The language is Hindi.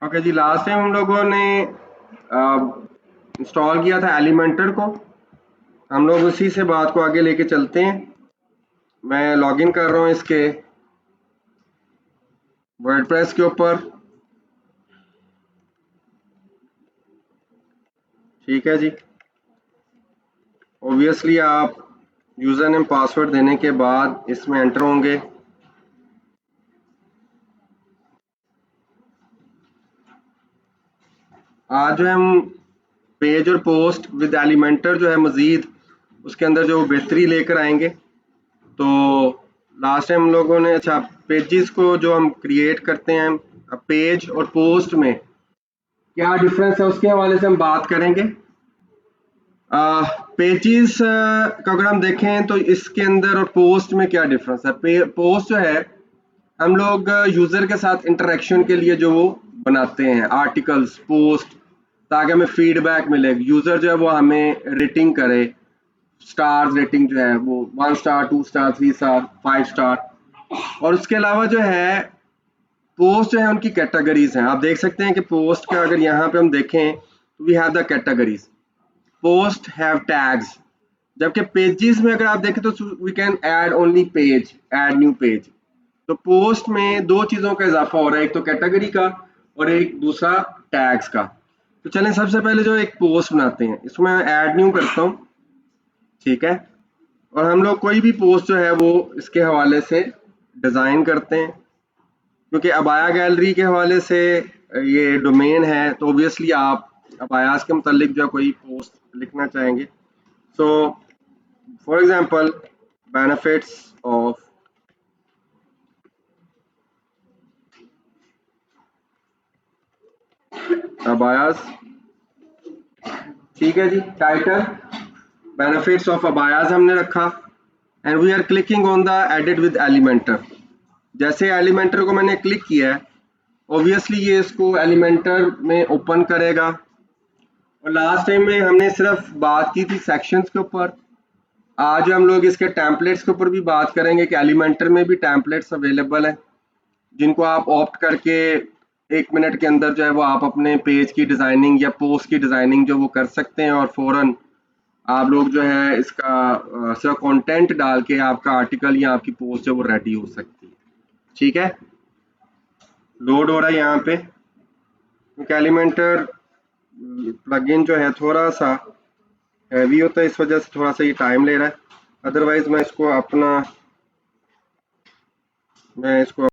ओके जी, लास्ट टाइम हम लोगों ने इंस्टॉल किया था एलिमेंटर को। हम लोग उसी से बात को आगे लेके चलते हैं। मैं लॉगिन कर रहा हूँ इसके वर्डप्रेस के ऊपर। ठीक है जी। ऑब्वियसली आप यूज़र नेम पासवर्ड देने के बाद इसमें एंटर होंगे। आज जो हम पेज और पोस्ट विद एलिमेंटर जो है मज़ीद उसके अंदर जो बेहतरी लेकर आएंगे। तो लास्ट टाइम हम लोगों ने पेजेस को जो हम क्रिएट करते हैं पेज और पोस्ट में क्या डिफरेंस है उसके हवाले से हम बात करेंगे। पेजेस का अगर हम देखें तो इसके अंदर और पोस्ट में क्या डिफरेंस है। पोस्ट जो है हम लोग यूजर के साथ इंटरेक्शन के लिए जो वो बनाते हैं आर्टिकल्स पोस्ट, ताकि हमें फीडबैक मिले, यूजर जो है वो हमें रेटिंग करे, स्टार रेटिंग जो है वो 1 स्टार 2 स्टार 3 स्टार 5 स्टार। और उसके अलावा जो है पोस्ट जो है उनकी कैटेगरीज हैं। आप देख सकते हैं कि पोस्ट का अगर यहाँ पे हम देखें तो we have the categories, post have tags. जबकि पेजेस में अगर आप देखें तो we can add only page, add new page. तो पोस्ट में दो चीज़ों का इजाफा हो रहा है, एक तो कैटेगरी का और एक दूसरा टैग्स का। तो चलें सबसे पहले जो एक पोस्ट बनाते हैं, इसमें ऐड न्यू करता हूँ। ठीक है। और हम लोग कोई भी पोस्ट जो है वो इसके हवाले से डिज़ाइन करते हैं, क्योंकि अबाया गैलरी के हवाले से ये डोमेन है, तो ऑब्वियसली आप अबायास के मुतालिक जो है कोई पोस्ट लिखना चाहेंगे। So for example benefits of अबायास। ठीक है जी। टाइटल बेनिफिट्स ऑफ अबायास हमने रखा and we are clicking on the edit with Elementor. जैसे एलिमेंटर को मैंने क्लिक किया है ऑब्वियसली ये इसको एलिमेंटर में ओपन करेगा। और लास्ट टाइम में हमने सिर्फ बात की थी सेक्शंस के ऊपर। आज हम लोग इसके टेम्पलेट्स के ऊपर भी बात करेंगे कि एलिमेंटर में भी टेम्पलेट्स अवेलेबल हैं, जिनको आप ऑप्ट करके 1 मिनट के अंदर जो है वो आप अपने पेज की डिज़ाइनिंग या पोस्ट की डिज़ाइनिंग जो वो कर सकते हैं, और फ़ौरन आप लोग जो है इसका सिर्फ कंटेंट डाल के आपका आर्टिकल या आपकी पोस्ट जो वो रेडी हो सकती है। ठीक है। लोड हो रहा है यहाँ पे, क्योंकि एलिमेंटर प्लगइन जो है थोड़ा सा हैवी होता है, इस वजह से थोड़ा सा ये टाइम ले रहा है। अदरवाइज मैं इसको